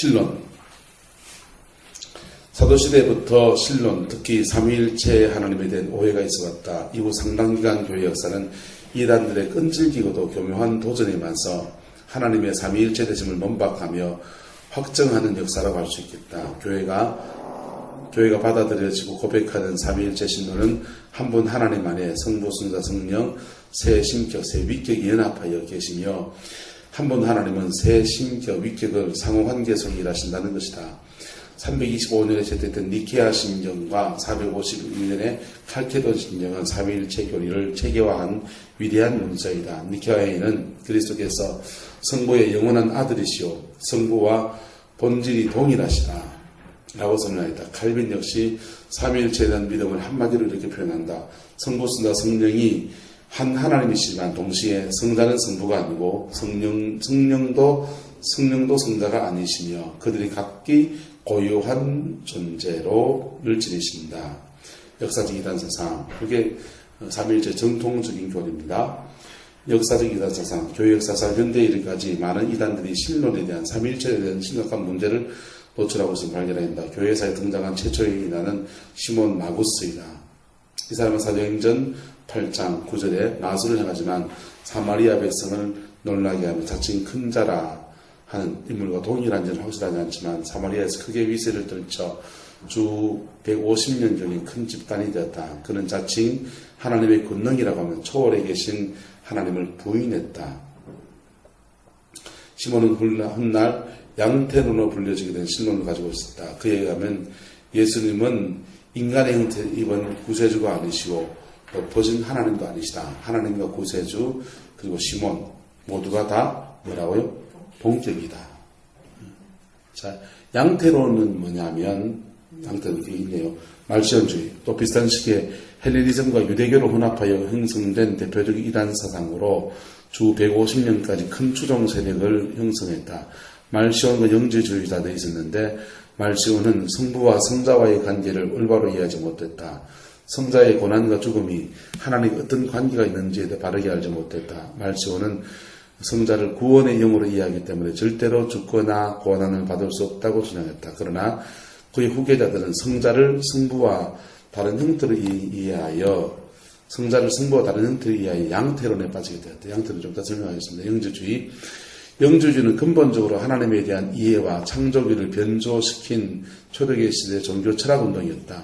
신론. 사도시대부터 신론, 특히 삼위일체 하나님에 대한 오해가 있어왔다. 이후 상당기간 교회 역사는 이단들의 끈질기고도 교묘한 도전에 맞서 하나님의 삼위일체 되심을 몸박하며 확정하는 역사라고 할 수 있겠다. 교회가 받아들여지고 고백하는 삼위일체 신론은 한 분 하나님 안에 성부, 성자, 성령, 세 신격, 세 위격이 연합하여 계시며 한 분 하나님은 세 신격, 위격을 상호관계 속에 일하신다는 것이다. 325년에 제택된 니케아 신정과 451년에 칼케돈 신정은 삼위일체 교리를 체계화한 위대한 문서이다. 니케아에는 그리스도께서 성부의 영원한 아들이시오 성부와 본질이 동일하시다 라고 선언하였다. 칼빈 역시 삼위일체에 대한 믿음을 한마디로 이렇게 표현한다. 성부, 성자, 성령이 한 하나님이시지만 동시에 성자는 성부가 아니고 성령도 성자가 아니시며 그들이 각기 고유한 존재로를 지니신다. 역사적 이단 사상. 그게 삼위일체 정통적인 교리입니다. 역사적 이단 사상. 교회 역사상 현대에 이르기까지 많은 이단들이 신론에 대한 삼위일체에 대한 심각한 문제를 노출하고 있음을 발견한다. 교회사에 등장한 최초의 이단은 시몬 마구스이다. 이 사람은 사도행전 8장 9절에 나술을 행하지만 사마리아 백성을 놀라게 하며 자칭 큰 자라 하는 인물과 동일한지는 확실하지 않지만 사마리아에서 크게 위세를 떨쳐 주 150년경에 큰 집단이 되었다. 그는 자칭 하나님의 권능이라고 하면 초월에 계신 하나님을 부인했다. 시몬은 훗날 양태론으로 불려지게 된 신론을 가지고 있었다. 그에 의하면 예수님은 인간의 형태 입은 구세주가 아니시고 엎어진 하나님도 아니시다. 하나님과 구세주 그리고 시몬 모두가 다 뭐라고요? 동격이다. 자, 양태론은 뭐냐면 양태론 이게 있네요. 말시온주의 또 비슷한 시기에 헬레니즘과 유대교를 혼합하여 형성된 대표적인 이단 사상으로 주 150년까지 큰 추종 세력을 형성했다. 말시온과 영지주의가 되어 있었는데 말시온은 성부와 성자와의 관계를 올바로 이해하지 못했다. 성자의 고난과 죽음이 하나님과 어떤 관계가 있는지에 대해 바르게 알지 못했다. 말시온은 성자를 구원의 영으로 이해하기 때문에 절대로 죽거나 고난을 받을 수 없다고 주장했다. 그러나 그의 후계자들은 성자를 성부와 다른 형태로 이해하여 성자를 성부와 다른 형태로 이해하여 양태론에 빠지게 되었다. 양태론 좀 더 설명하겠습니다. 영주주의는 근본적으로 하나님에 대한 이해와 창조기를 변조시킨 초대교회 시대의 종교 철학 운동이었다.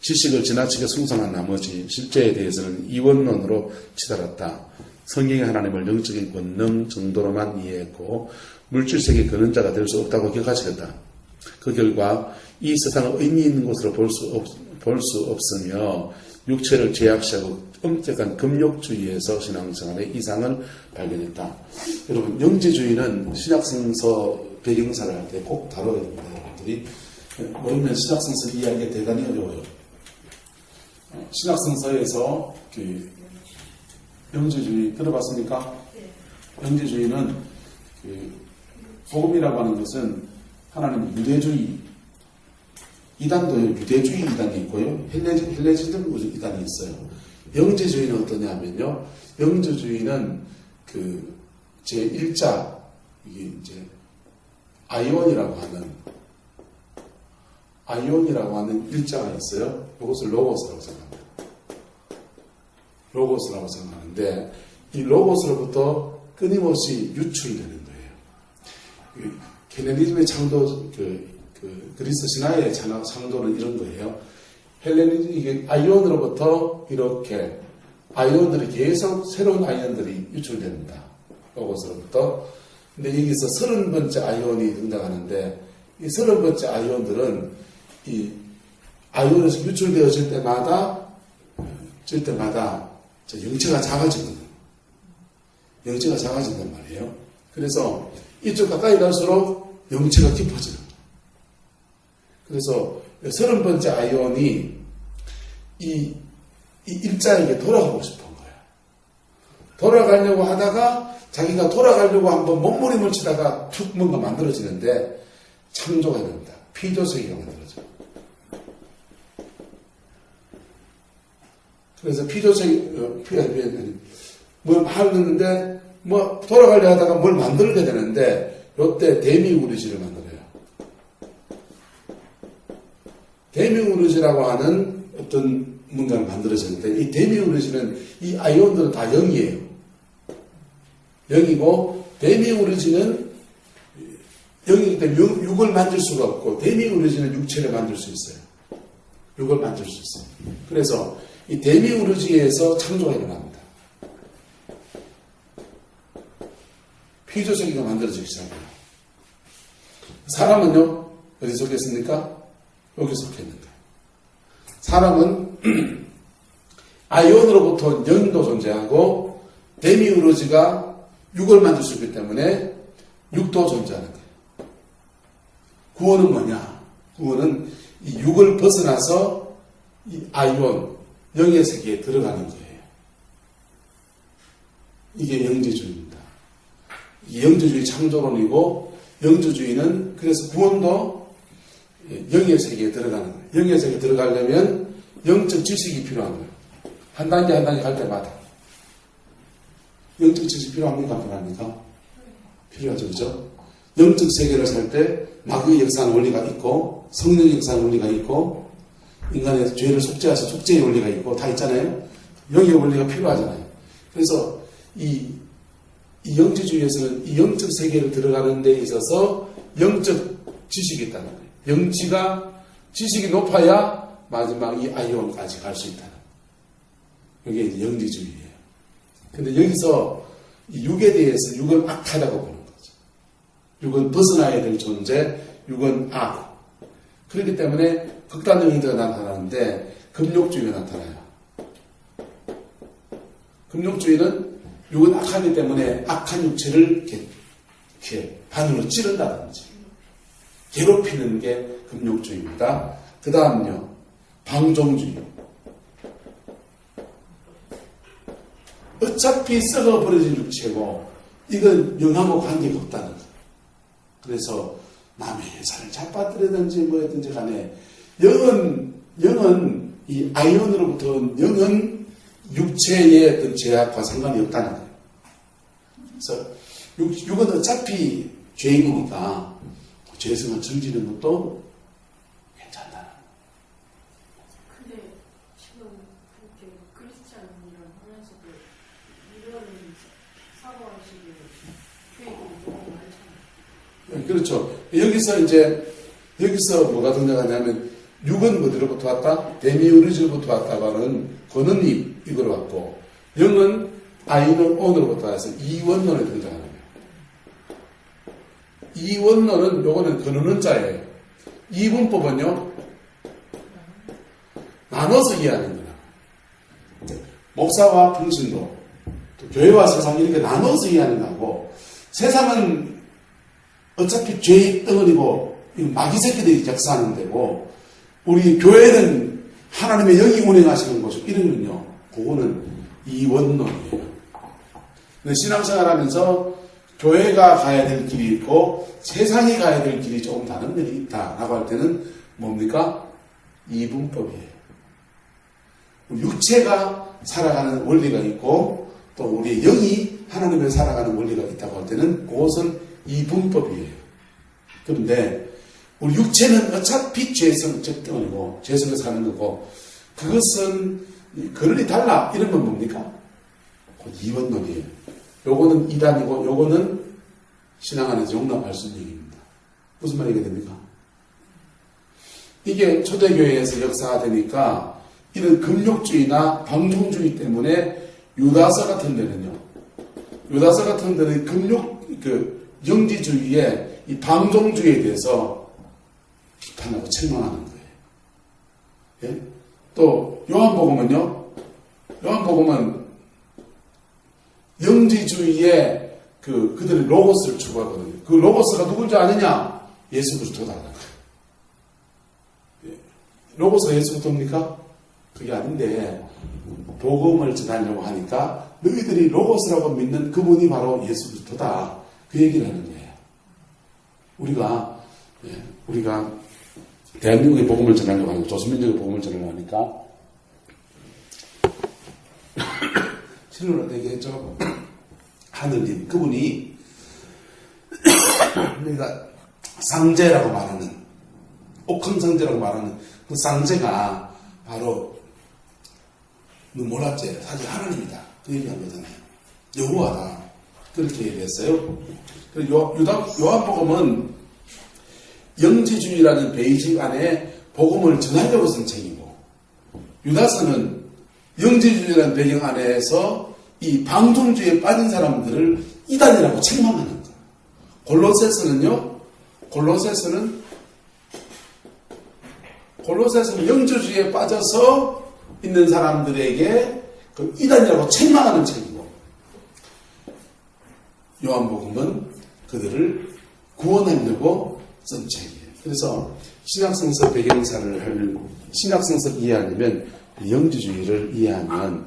지식을 지나치게 숭상한 나머지 실제에 대해서는 이원론으로 치달았다. 성경의 하나님을 영적인 권능 정도로만 이해했고 물질세계의 근원자가 될 수 없다고 기억하시겠다. 그 결과 이 세상을 의미 있는 것으로 볼 수 없으며 육체를 제약시하고 엄격한 금욕주의에서 신앙생활의 이상을 발견했다. 여러분 영지주의는 신약성서 배경사를 할 때 꼭 다뤄야 됩니다. 여러분들이 모르면 신약성서 이해하기가 대단히 어려워요. 신약성서에서 영지주의 들어봤습니까? 영지주의는 복음이라고 하는 것은 하나님 유대주의 이단도 유대주의 이단이 있고요. 헬레니즘 이단이 있어요. 영지주의는 어떠냐면요. 영지주의는 제1자 이게 이제 아이온이라고 하는 일자가 있어요. 이것을 로고스라고 생각합니다. 로고스라고 생각하는데 이 로고스로부터 끊임없이 유출이 되는 거예요. 헬레니즘의 창도 그리스 신화의 창도는 이런 거예요. 헬레니즘 이게 아이온으로부터 이렇게 아이온들이 계속 새로운 아이온들이 유출됩니다. 로고스로부터. 근데 여기서 30번째 아이온이 등장하는데 이 30번째 아이온들은 이 아이온에서 유출되어질 때마다 영체가 작아지거든. 영체가 작아진단 말이에요. 그래서 이쪽 가까이 갈수록 영체가 깊어져요. 그래서 30번째 아이온이 이 일자에게 돌아가고 싶은 거예요. 돌아가려고 하다가 자기가 돌아가려고 한번 몸부림을 치다가 툭 뭔가 만들어지는데 창조가 됩니다. 피조세계가 만들어져요. 그래서 뭘 하는데, 돌아가려 하다가 뭘 만들게 되는데, 요때 데미우리지를 만들어요. 데미우르지라고 하는 어떤 뭔가가 만들어졌는데, 이 데미우르지는 이 아이온들은 다 0이에요. 0이고, 데미우르지는 0이기 때문에 6을 만들 수가 없고, 데미우르지는 육체를 만들 수 있어요. 6을 만들 수 있어요. 그래서 이 데미우르지에서 창조가 일어납니다. 피조세계가 만들어지기 시작해요. 사람은요, 어디 속했습니까? 여기 속했는 거예요. 사람은 아이온으로부터 0도 존재하고 데미우르지가 6을 만들 수 있기 때문에 6도 존재하는 거예요. 구원은 뭐냐? 구원은 이 6을 벗어나서 이 아이온, 영의 세계에 들어가는 거예요. 이게 영지주의입니다. 이 영지주의 창조론이고, 영지주의는 그래서 구원도 영의 세계에 들어가는 거예요. 영의 세계에 들어가려면 영적 지식이 필요한 거예요. 한 단계 한 단계 갈 때마다. 영적 지식이 필요합니까? 필요합니까? 필요하죠. 그죠? 영적 세계를 살 때 마귀의 역사하는 원리가 있고, 성령의 역사하는 원리가 있고, 인간의 죄를 속죄해서 속죄의 원리가 있고, 다 있잖아요. 영의 원리가 필요하잖아요. 그래서 이 영지주의에서는 이 영적 세계를 들어가는 데 있어서 영적 지식이 있다는 거예요. 지식이 높아야 마지막 이 아이온까지 갈 수 있다는 거예요. 이게 이제 영지주의예요. 근데 여기서 이 육에 대해서 육은 악하다고 보는 거죠. 육은 벗어나야 될 존재, 육은 악. 그렇기 때문에 극단적 형태가 나타나는데 금욕주의가 나타나요. 금욕주의는 육은 악하기 때문에 악한 육체를 이렇게 바늘로 찌른다든지 괴롭히는 게 금욕주의입니다. 그 다음요, 방종주의. 어차피 썩어버려진 육체고 이건 영하고 관계가 없다는 거예요. 그래서 남의 여자를 잡아뜨리든지 뭐든지 간에 영은 이 아이온으로부터 영은 육체의 어떤 제약과 상관이 없다는 거예요. 그래서 육은 어차피 죄인이니까 죄성을 즐기는 것도 괜찮다. 근데 지금 그렇게 크리스찬이랑 하면서도 이런 사고하시는 교회들이 너무 많잖아요. 그렇죠. 여기서 뭐가 등장하냐면, 육은 어디로부터 왔다? 데미우르지로부터 왔다고 하는 권은이 이걸 왔고, 영은 아이온으로부터 와서 이원론에 등장하는 거예요. 이원론은 요거는 근원은 자예요. 이분법은요, 나눠서 이해하는 거야. 목사와 평신도, 또 교회와 세상 이렇게 나눠서 이해하는 거고, 세상은 어차피 죄의 덩어리고 마귀 새끼들이 역사하는 데고, 우리 교회는 하나님의 영이 운행하시는 곳이고, 이러면요, 그거는 이원론이에요. 근데 신앙생활 하면서 교회가 가야 될 길이 있고 세상이 가야 될 길이 조금 다른 면이 있다라고 할 때는 뭡니까? 이분법이에요. 육체가 살아가는 원리가 있고 또 우리의 영이 하나님을 살아가는 원리가 있다고 할 때는 그것은 이분법이에요. 그런데 우리 육체는 어차피 죄성 적덩이고 죄성을 사는 거고, 그것은 근원이 달라 이런 건 뭡니까? 이원론이에요. 요거는 이단이고 요거는 신앙 안에서 용납할 수 있는 얘기입니다. 무슨 말이 됩니까? 이게 초대교회에서 역사되니까 이런 금욕주의나 방종주의 때문에 유다서 같은 데는 영지주의의 이 방종주의에 대해서 비판하고 책망하는 거예요. 예? 또 요한복음은 영지주의의 그들의 로고스를 추구하거든요. 그 로고스가 누군지 아느냐? 예수 그리스도다. 로고스가 예수 그리스도입니까? 그게 아닌데 복음을 전하려고 하니까 너희들이 로고스라고 믿는 그분이 바로 예수 그리스도다. 그 얘기를 하는 거예요. 우리가 대한민국의 복음을 전하려고 하니까, 조선민족의 복음을 전하려고 하니까 신론을 얘기했죠. 하느님, 그분이 우리가 상제라고 말하는 옥황상제라고 말하는 그 상제가 바로 너 몰랐지? 사실 하나님이다. 그 얘기한 거잖아요. 여호와다. 그렇게 얘기했어요. 그리고 요한복음은 영지주의라는 베이직 안에 복음을 전하려고 쓴 책이고, 유다서는 영지주의라는 배경 안에서 이 방종주의에 빠진 사람들을 이단이라고 책망하는 거예요. 골로새서는 영지주의에 빠져서 있는 사람들에게 그 이단이라고 책망하는 책이고, 요한복음은 그들을 구원하려고 쓴 책이에요. 그래서 신약성서 배경사를 신약성서 이해하려면 영지주의를 이해하면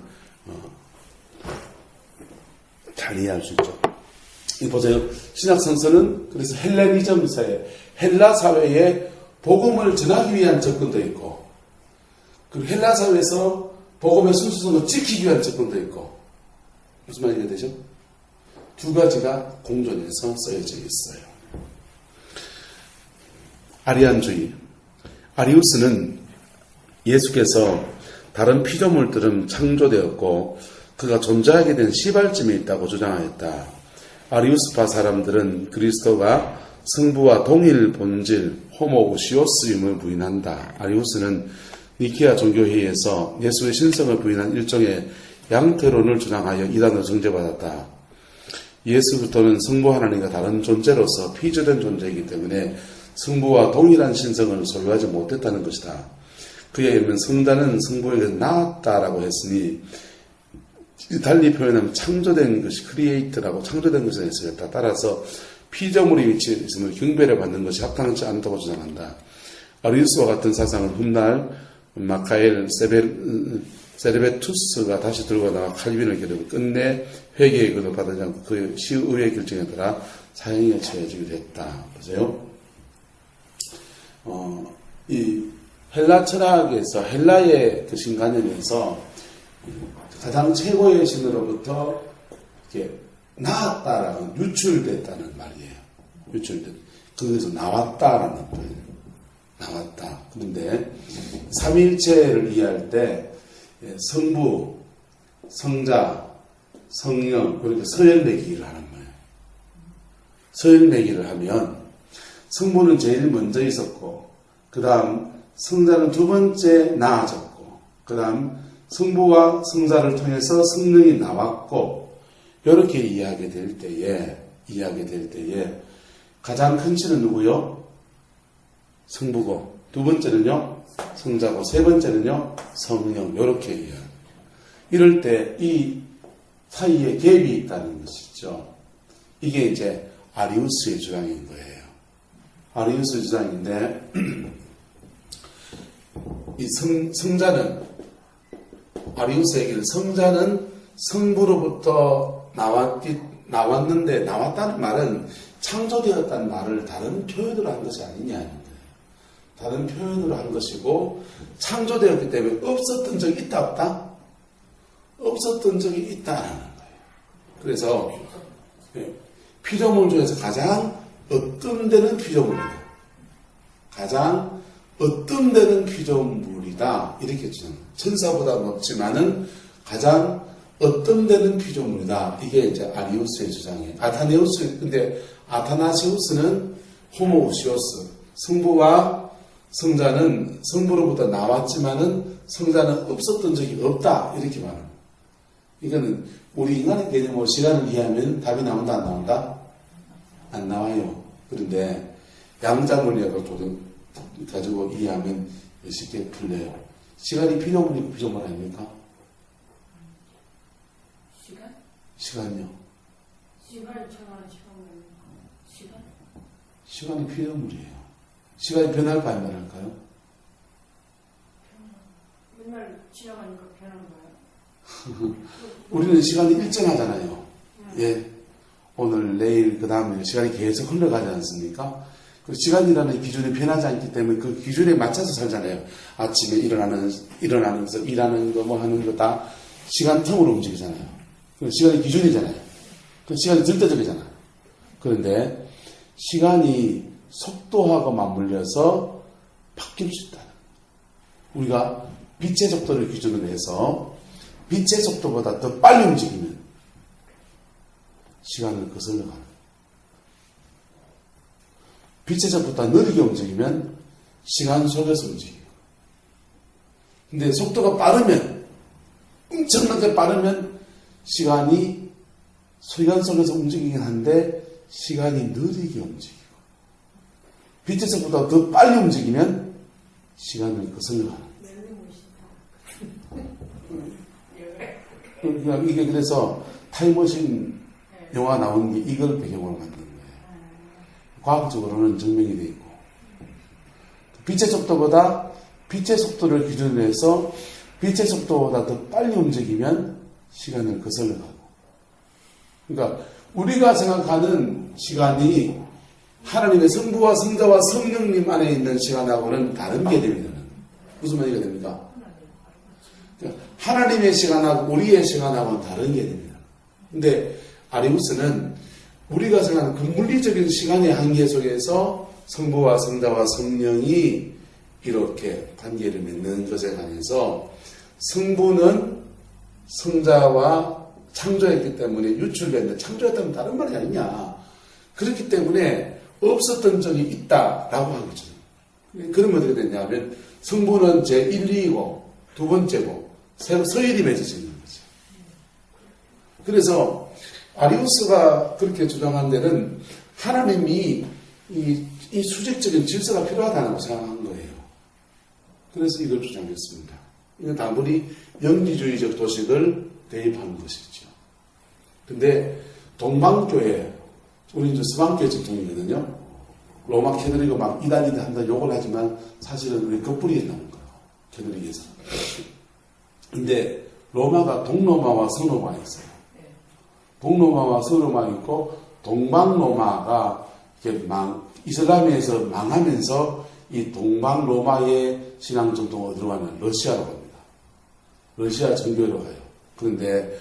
잘 이해할 수 있죠. 이 보세요. 신약성서는 그래서 헬레니즘 사회, 헬라 사회에 복음을 전하기 위한 접근도 있고, 그리고 헬라 사회에서 복음의 순수성을 지키기 위한 접근도 있고, 무슨 말이 되죠? 두 가지가 공존해서 쓰여져 있어요. 아리안주의. 아리우스는 예수께서 다른 피조물들은 창조되었고 그가 존재하게 된 시발점이 있다고 주장하였다. 아리우스파 사람들은 그리스도가 성부와 동일 본질 호모우시오스임을 부인한다. 아리우스는 니케아 종교회의에서 예수의 신성을 부인한 일종의 양태론을 주장하여 이단으로 정죄받았다. 예수부터는 성부 하나님과 다른 존재로서 피조된 존재이기 때문에 성부와 동일한 신성을 소유하지 못했다는 것이다. 그에 의하면 성자는 성부에게 나았다라고 했으니 달리 표현하면 창조된 것이 크리에이트라고 창조된 것에 있었다. 따라서 피조물이 위치해 있음을 경배를 받는 것이 합당치 않다고 주장한다. 아리우스와 같은 사상은 훗날 마카엘 세르베투스가 다시 들고 나와 칼빈을 겨루고 끝내 회개의 근을 받지 않고 그 시의회 결정에 따라 사형에 처해지기도 했다. 보세요. 이 헬라 철학에서 헬라의 그 신관념에서 가장 최고의 신으로부터 이렇게 나았다라는 유출됐다는 말이에요. 유출됐. 거기서 나왔다라는 거예요. 나왔다. 그런데 삼위일체를 이해할 때 성부, 성자, 성령, 그리고 서열매기를 하는 거예요. 서열매기를 하면 성부는 제일 먼저 있었고, 그 다음 성자는 두 번째 나아졌고, 그 다음 성부와 성자를 통해서 성령이 나왔고, 이렇게 이해하게 될 때에 가장 큰 신은 누구요? 성부고, 두 번째는요 성자고, 세 번째는요 성령. 이렇게 이해해요. 이럴 때 이 사이에 갭이 있다는 것이죠. 이게 이제 아리우스의 주장인 거예요. 아리우스의 주장인데 이 성자는, 아리우스에게는 성자는 성부로부터 나왔는데, 나왔다는 말은 창조되었다는 말을 다른 표현으로 한 것이 아니냐는 거예요. 다른 표현으로 한 것이고, 창조되었기 때문에 없었던 적이 있다 없다? 없었던 적이 있다라는 거예요. 그래서 피조물 중에서 가장 어뜸되는 피조물이다. 가장 어뜸되는 피조물이다. 이렇게 주장합니다. 천사보다 높지만은 가장 어뜸되는 피조물이다. 이게 이제 아리우스의 주장이에요. 근데 아타나시우스는 호모우시오스. 성부와 성자는 성부로부터 나왔지만은 성자는 없었던 적이 없다. 이렇게 말합니다. 이거는 우리 인간의 개념으로 시간을 이해하면 답이 나온다, 안 나온다? 안 나와요. 그런데 양자물리학을 가지고 이해하면 쉽게 풀려요. 시간이 피조물이고 피조물 아닙니까? 시간? 시간요. 시간을 정하는 시간? 시간이 피조물이에요. 시간이 변할까 안 변할까요? 맨날 지나가니까 변한 거예요. 우리는 시간이 일정하잖아요. 예. 오늘, 내일, 그 다음에 시간이 계속 흘러가지 않습니까? 그 시간이라는 기준이 변하지 않기 때문에 그 기준에 맞춰서 살잖아요. 아침에 일어나면서 일하는 거 뭐 하는 거 다 시간 텀으로 움직이잖아요. 그 시간이 기준이잖아요. 그 시간이 절대적이잖아요. 그런데 시간이 속도하고 맞물려서 바뀔 수 있다. 우리가 빛의 속도를 기준으로 해서 빛의 속도보다 더 빨리 움직이면 시간을 거슬러 가는 거예요. 빛의 속도보다 느리게 움직이면 시간 속에서 움직여요. 근데 속도가 빠르면, 엄청나게 빠르면 시간이 시간 속에서 움직이긴 한데 시간이 느리게 움직이고, 빛의 속도보다 더 빨리 움직이면 시간을 거슬러 가는 거예요. 이게 그래서 타임머신 영화 나온 게 이걸 배경으로 만든 거예요. 과학적으로는 증명이 되어 있고, 빛의 속도보다 빛의 속도를 기준으로 해서 빛의 속도보다 더 빨리 움직이면 시간을 거슬러 가고, 그러니까 우리가 생각하는 시간이 하나님의 성부와 성자와 성령님 안에 있는 시간하고는 다른 개념이라는 거예요. 무슨 말이 됩니까? 그러니까 하나님의 시간하고 우리의 시간하고는 다른 개념이에요. 근데 아리우스는 우리가 생각하는 그 물리적인 시간의 한계 속에서 성부와 성자와 성령이 이렇게 관계를 맺는 것에 관해서 성부는 성자와 창조했기 때문에 유출됐는데, 창조했다면 다른 말이 아니냐. 그렇기 때문에 없었던 적이 있다라고 하겠죠. 그러면 어떻게 되냐면 성부는 제1, 2이고 두 번째고 서열이 맺어지는 거죠. 그래서 아리우스가 그렇게 주장한 데는 하나님이 이 수직적인 질서가 필요하다고 생각한 거예요. 그래서 이걸 주장했습니다. 이건 아무리 영지주의적 도식을 대입하는 것이죠. 근데 동방교회, 우리 이제 서방교회 전통이거든요. 로마 캐톨릭은 막 이단이다 한다 욕을 하지만 사실은 우리 겉뿌리에 나온 거예요. 캐톨릭에서. 근데 로마가 동로마와 서로마가 있어요. 동로마와 서로마가 있고, 동방로마가 이렇게 이슬람에서 망하면서 이 동방로마의 신앙 전통은 어디로 가면 러시아로 갑니다. 러시아 정교회로 가요. 그런데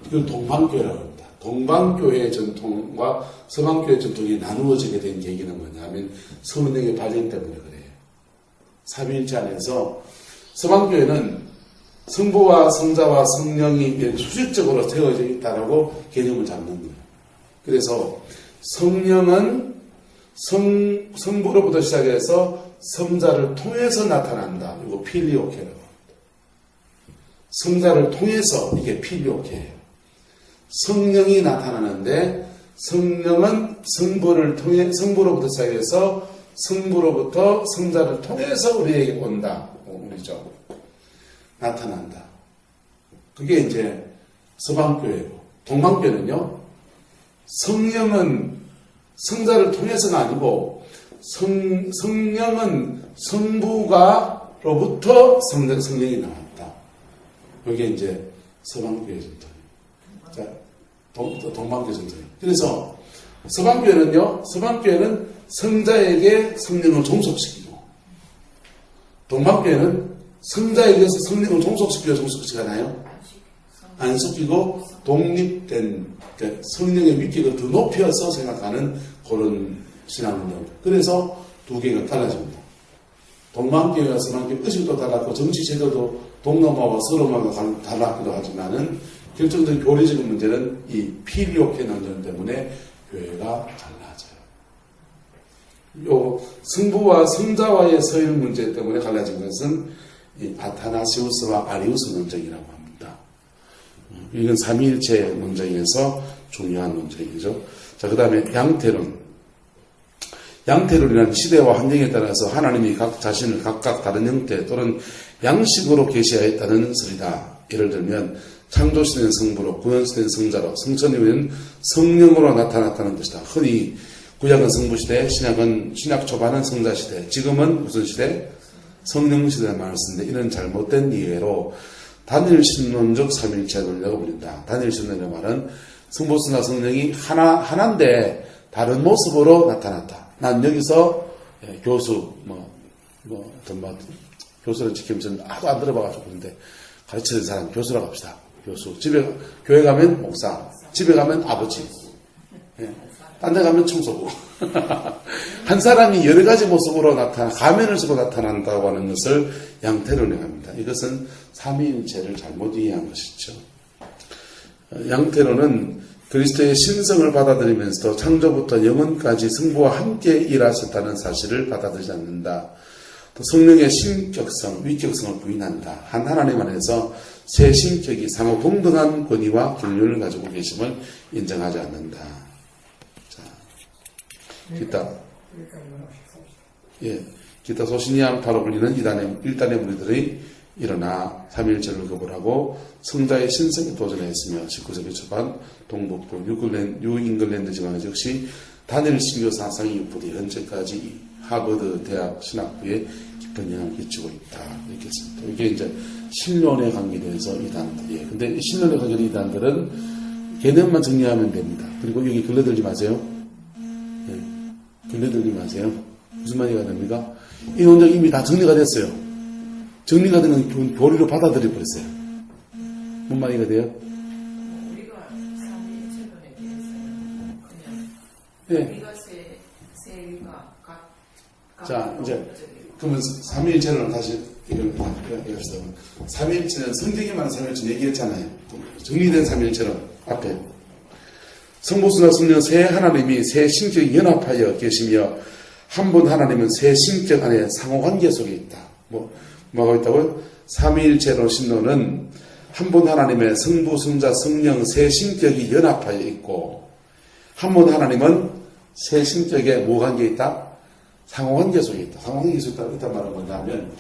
그걸 동방교회라고 합니다. 동방교회의 전통과 서방교회의 전통이 나누어지게 된 계기는 뭐냐면 성령의 발전 때문에 그래요. 삼위일체 안에서 서방교회는 성부와 성자와 성령이 수직적으로 세워져 있다라고 개념을 잡는 거예요. 그래서 성령은 성부로부터 시작해서 성자를 통해서 나타난다. 이거 필리오케라고 합니다. 성자를 통해서 이게 필리오케예요. 성령이 나타나는데 성령은 성부로부터 시작해서 성부로부터 성자를 통해서 우리에게 온다. 우리죠. 나타난다. 그게 이제 서방교회고, 동방교회는요, 성령은 성자를 통해서가 아니고 성령은 성부가로부터 성령이 나왔다. 이게 이제 서방교회 전통이에요. 자, 동방교회 전통이에요. 그래서 서방교회는 성자에게 성령을 종속시키고, 동방교회는 성자에게서 성령을 종속시키지 않아요? 안 섞이고 독립된, 그러니까 성령의 위격을 더 높여서 생각하는 그런 신앙입니다. 그래서 두 개가 달라집니다. 동방교회와 서방교회 의식도 달랐고 정치 제도도 동로마와 서로마가 달랐기도 하지만은 결정적인 교리적인 문제는 이 필리오케 논전 때문에 교회가 갈라져요. 요 성부와 성자와의 서열 문제 때문에 갈라진 것은 이 아타나시우스와 아리우스 논쟁이라고 합니다. 이건 삼위일체 논쟁에서 중요한 논쟁이죠. 자, 그 다음에 양태론. 양태론이라는 시대와 환경에 따라서 하나님이 각 자신을 각각 다른 형태 또는 양식으로 계시하였다는 설이다. 예를 들면 창조시대는 성부로, 구원시대는 성자로, 성천이는 성령으로 나타났다는 것이다. 흔히 구약은 성부시대, 신약 초반은 성자시대, 지금은 무슨 시대? 성령시대라는 말을 쓰는데, 이런 잘못된 이해로 단일신론적 삼일체 논리라고 불린다. 단일신론이라는 말은 성부성자 성령이 하나인데 다른 모습으로 나타났다. 난 여기서 교수, 교수를 지키면서 하도 안 들어봐가지고 그런데 가르치는 사람 교수라고 합시다. 교수. 교회 가면 목사, 집에 가면 아버지, 딴 데 가면 청소부. 한 사람이 여러 가지 모습으로 가면을 쓰고 나타난다고 하는 것을 양태론이라고 합니다. 이것은 삼위일체를 잘못 이해한 것이죠. 양태론은 그리스도의 신성을 받아들이면서도 창조부터 영원까지 성부와 함께 일하셨다는 사실을 받아들이지 않는다. 또 성령의 신격성, 위격성을 부인한다. 한 하나님 안에서 세 신격이 상호 동등한 권위와 경륜을 가지고 계심을 인정하지 않는다. 자, 기타. 예, 기타 소신이암파로 불리는 일단의 무리들이 일어나 삼위일체를 거부하고 성자의 신성에 도전했으며 19세기 초반 동북부 뉴잉글랜드 지방에 역시 단일 신교 사상이 유포돼 현재까지 하버드 대학 신학부에 깊은 영향을 끼치고 있다. 이렇게 했습니다. 이게 이제 신론에 관계돼서 이단들이에요. 근데 이 신론에 관계된 이단들은 개념만 정리하면 됩니다. 그리고 여기 걸려들지 마세요. 예, 걸려들지 마세요. 무슨 말이가 됩니까? 이 논쟁 이미 다 정리가 됐어요. 정리가 되는 교리로 받아들여 버렸어요. 뭔 말이가 돼요? 우리가 삼위일체론에 대해서는 그냥 예. 우리가 세위가 자, 이제 그러면 삼위일체론을 다시 얘기합시다. 삼위일체는 성경에 말하는 삼위일체는 얘기했잖아요. 정리된 삼위일체론 앞에 성부수나 성령 세 하나님이 세 신격이 연합하여 계시며 한 분 하나님은 세 신격 안에 상호관계 속에 있다. 뭐가 있다고요? 삼위일체로 신론은 한 분 하나님의 성부, 성자, 성령 세 신격이 연합하여 있고 한 분 하나님은 세 신격에 뭐 관계에 있다? 상호관계 속에 있다. 상호관계 속에 있다 말은 뭐냐면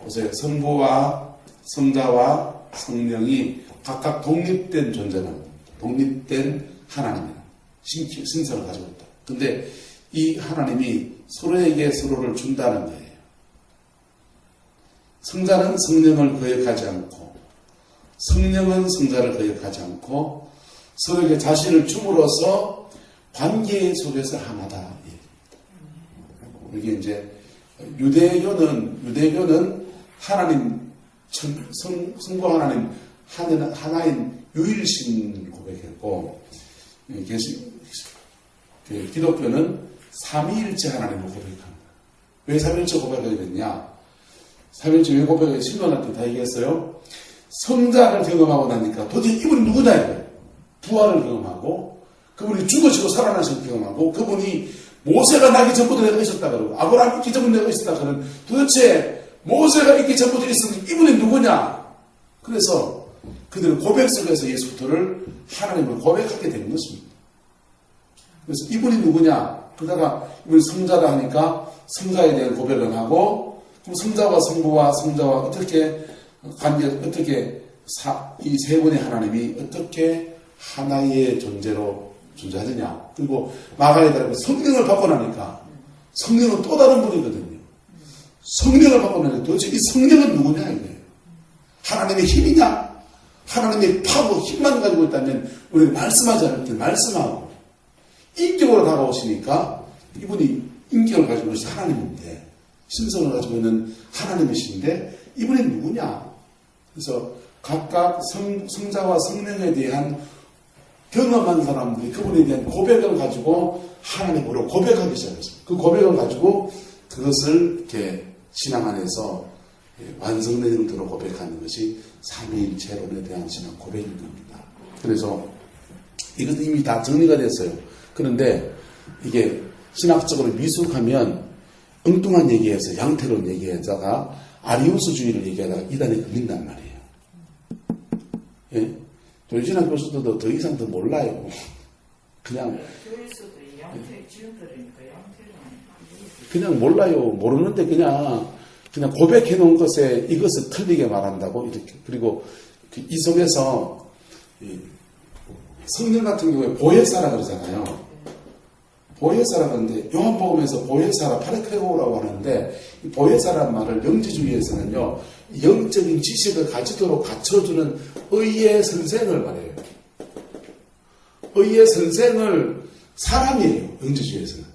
보세요. 성부와 성자와 성령이 각각 독립된 존재는 독립된 하나님이에요. 신성을 가지고 있다. 근데 이 하나님이 서로에게 서로를 준다는 거예요. 성자는 성령을 거역하지 않고 성령은 성자를 거역하지 않고 서로에게 자신을 줌으로써 관계 속에서 하나다. 이게 이제 유대교는 하나님 성부 하나님 하나인 유일신 고백했고 기독교는 삼위일체 하나님을 고백합니다. 왜 삼위일체 고백하게 됐냐? 삼위일체 왜 고백하게 신론할 때 다 얘기했어요. 성자를 경험하고 나니까 도대체 이분이 누구냐 이거예요. 부활을 경험하고 그분이 죽으시고 살아나신 경험하고 그분이 모세가 나기 전부터 내가 있었다 그러고 아브라함이 있기 전부터 내가 있었다 그러는 도대체 모세가 있기 전부터 있었는 이분이 누구냐? 그래서 그들은 고백 속에서 예수부터를 하나님을 고백하게 되는 것입니다. 그래서 이분이 누구냐? 그러다가 이분이 성자라 하니까 성자에 대한 고백을 하고 그럼 성자와 성부와 성자와 어떻게 관계 어떻게 이 세 분의 하나님이 어떻게 하나의 존재로 존재하느냐? 그리고 마가에 따르면 성령을 받고 나니까 성령은 또 다른 분이거든요. 성령을 받고 나니까 도대체 이 성령은 누구냐 이거예요. 하나님의 힘이냐? 하나님의 파워 힘만 가지고 있다면 우리는 말씀하지 않을 때 말씀하고 인격으로 다가오시니까 이분이 인격을 가지고 있는 하나님인데 신성을 가지고 있는 하나님이신데 이분이 누구냐? 그래서 각각 성자와 성령에 대한 경험한 사람들이 그분에 대한 고백을 가지고 하나님으로 고백하기 시작했습니다. 그 고백을 가지고 그것을 이렇게 신앙 안에서 완성된 형태로 고백하는 것이 삼위일체론에 대한 신앙 고백인 겁니다. 그래서 이것은 이미 다 정리가 됐어요. 그런데 이게 신학적으로 미숙하면 엉뚱한 얘기에서 양태론 얘기에다가 아리우스주의를 얘기하다가 이단에 걸린단 말이에요. 예? 저희 신학 교수들도 더 이상 더 몰라요. 그냥 교회에서도 양태 지은들이니까 양태는 그냥 몰라요. 모르는데 그냥 고백해 놓은 것에 이것을 틀리게 말한다고 이렇게. 그리고 이 속에서 성령 같은 경우에 보혜사라 그러잖아요. 보혜사라 그러는데 요한복음에서 보혜사라 파레크레고라고 하는데 이 보혜사란 말을 영지주의에서는요 영적인 지식을 가지도록 갖춰주는 의의 선생을 말해요. 의의 선생을 사람이에요. 영지주의에서는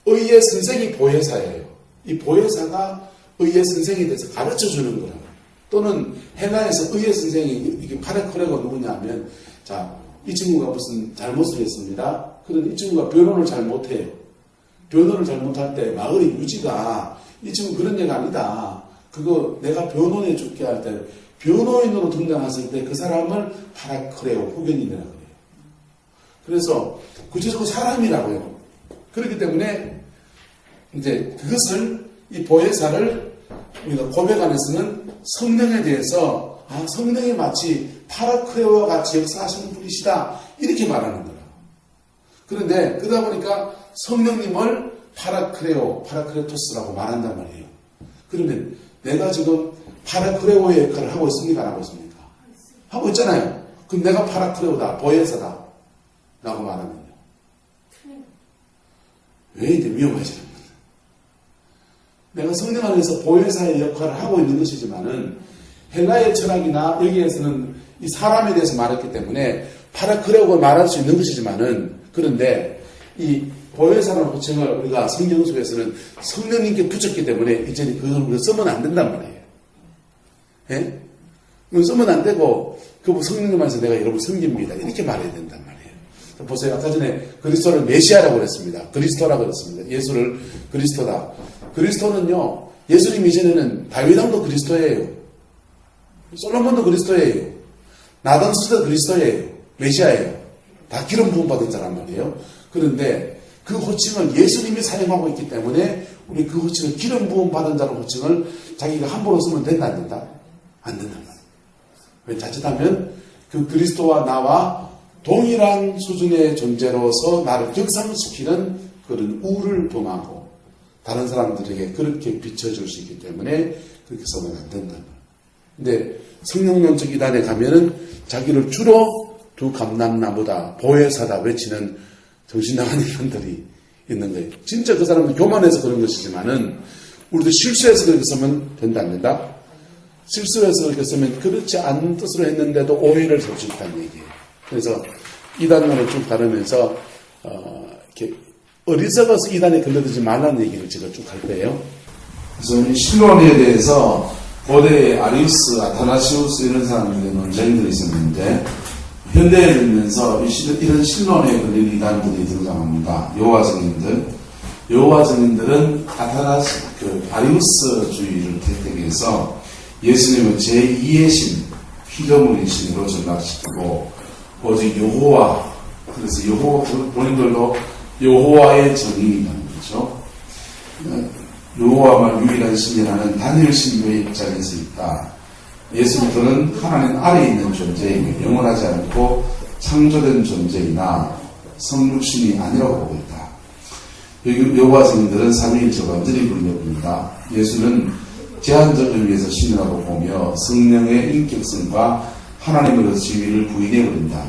의의 선생이 보혜사예요. 이 보혜사가 의의 선생이 돼서 가르쳐주는 거라고. 또는 해나에서 의의 선생이 이게 파레크레고 누구냐 하면 자, 이 친구가 무슨 잘못을 했습니다. 그런데 이 친구가 변론을 잘 못해요. 변호를 잘못할 때 마을의 유지가 이 친구 그런 얘가 아니다. 그거 내가 변호인에 죽게 할 때 변호인으로 등장했을 때 그 사람을 파라크레오 후견인이라고 그래요. 그래서 구체적으로 사람이라고요. 그렇기 때문에 이제 그것을 이 보혜사를 우리가 고백 안에서는 성령에 대해서 성령이 마치 파라크레오와 같이 역사하시는 분이시다 이렇게 말하는 거라. 그런데 그러다 보니까 성령님을 파라크레토스라고 말한단 말이에요. 그러면 내가 지금 파라크레오의 역할을 하고 있습니까? 안 하고 있습니까? 하고 있잖아요. 그럼 내가 파라크레오다, 보혜사다 라고 말하면요. 왜 이제 위험하지? 내가 성령 안에서 보혜사의 역할을 하고 있는 것이지만은 헬라의 철학이나 여기에서는 이 사람에 대해서 말했기 때문에 파라크레오가 말할 수 있는 것이지만은 그런데 이 보혜사라는 호칭을 우리가 성경 속에서는 성령님께 붙였기 때문에 이제는 그걸 우리가 쓰면 안 된단 말이에요. 예? 그건 쓰면 안 되고 그 성령님 안에서 내가 여러분 섬깁니다. 이렇게 말해야 된단 말이에요. 보세요. 아까 전에 그리스도를 메시아라고 그랬습니다. 그리스도라고 그랬습니다. 예수를 그리스도다. 그리스도는요. 예수님 이전에는 다윗왕도 그리스도예요. 솔로몬도 그리스도예요. 나단수도 그리스도예요. 메시아예요. 다 기름 부음 받은 자란 말이에요. 그런데 그 호칭을 예수님이 사용하고 있기 때문에 우리 그 호칭을 기름 부음 받은 자의 호칭을 자기가 함부로 쓰면 된다 안 된다? 안 된단 말이에요. 왜 자칫하면 그 그리스도와 나와 동일한 수준의 존재로서 나를 격상시키는 그런 우를 범하고 다른 사람들에게 그렇게 비춰줄 수 있기 때문에 그렇게 쓰면 안 된다. 근데 성령론적 이단에 가면은 자기를 주로 두 감람나무다, 보혜사다 외치는 정신나간 인간들이 있는 거예요. 진짜 그 사람들 교만해서 그런 것이지만은 우리도 실수해서 그렇게 쓰면 된다 안 된다? 실수해서 그렇게 쓰면 그렇지 않은 뜻으로 했는데도 오해를 살 수 있다는 얘기예요. 그래서 이단론을 쭉 다루면서 이렇게 어리석어서 이단에 걸려들지 말라는 얘기를 제가 쭉 할 거예요. 그래서 이 신론에 대해서 고대의 아리우스, 아타나시우스 이런 사람들의 논쟁들이 있었는데 현대에 들면서 이런 신론에 걸린 이단들이 등장합니다. 여호와 증인들은 아리우스주의를 택해서 예수님은 제2의 신, 피조물인 신으로 전락시키고 오직 여호와, 그래서 본인들도 여호와의 정인이라는 거죠. 여호와만 유일한 신이라는 단일 신교의 입장에 서 있다. 예수님들은 하나님 아래에 있는 존재이며 영원하지 않고 창조된 존재이나 성육신이 아니라고 보고 있다. 여호와 증인들은 삼위일체가 완전히 분리됩니다. 예수는 제한적 의미에서 신이라고 보며 성령의 인격성과 하나님으로서 지위를 부인해버린다.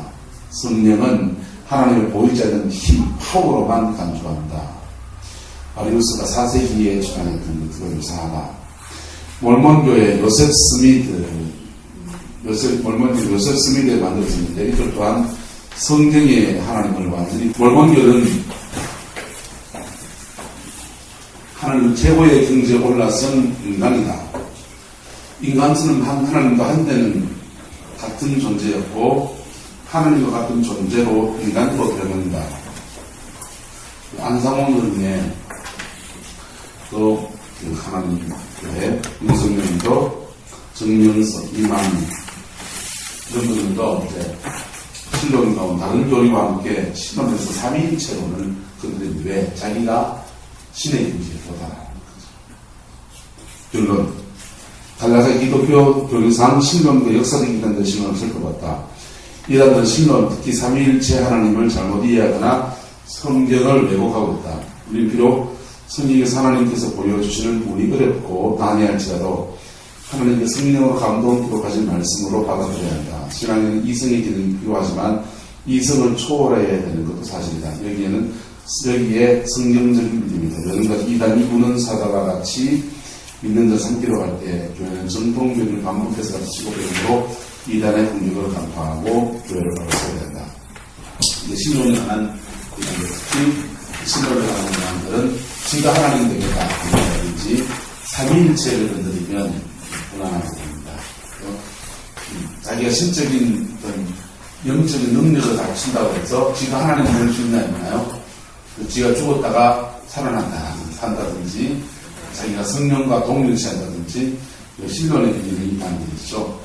성령은 하나님을 보이지 않는 힘, 파워로만 간주한다. 아리우스가 4세기에 주장했던 것과 유사하다. 몰몬교의 요셉 스미드에 만들어졌는데 이들 또한 성경의 하나님을 완전히 몰몬교는 하나님 최고의 경지에 올라선 인간이다. 인간처럼 하나님과 한때는 같은 존재였고 하나님과 같은 존재로 인간으로 되어간다. 안상홍은 또 하나님 교회 윤석열도 정명석, 이만희 이런 분들도 이제 신론 가운데 다른 교리와 함께 신론에서 삼위일체론을 그들이 왜 자기가 신의 경지에 도달하는 거죠. 결론 갈라사 기독교 교리상 신론과 역사적 이단들 신론을 살펴봤다. 이단들 신론, 특히 삼위일체 하나님을 잘못 이해하거나 성경을 왜곡하고 있다. 우리 비록 성경에서 하나님께서 보여주시는 부분이 어렵고 난해할지라도 하나님께 성령으로 감동 기록하신 말씀으로 받아들여야 한다. 신앙에는 이성의 기능이 필요하지만 이성을 초월해야 되는 것도 사실이다. 여기에 성경적인 믿음이 되는 것. 이단 이구는 사다와 같이 믿는 자 삼기로 할 때 교회는 정통교리를 반복해서 가르치고 배우므로 이단의 공격을 간파하고 교회를 바로서야 된다. 이제 신론이 강한 이단들, 특히 신론을 하는 사람들은 지가 하나님 되겠다 하든지 삼위일체를 건드리면 불안하게 됩니다. 자기가 신적인 어떤 영적인 능력을 갖춘다고 해서 지가 하나님 될 수 있나 했나요? 지가 죽었다가 산다든지 자기가 성령과 동일시한다든지 신론의 비밀을 입하는 게 있죠.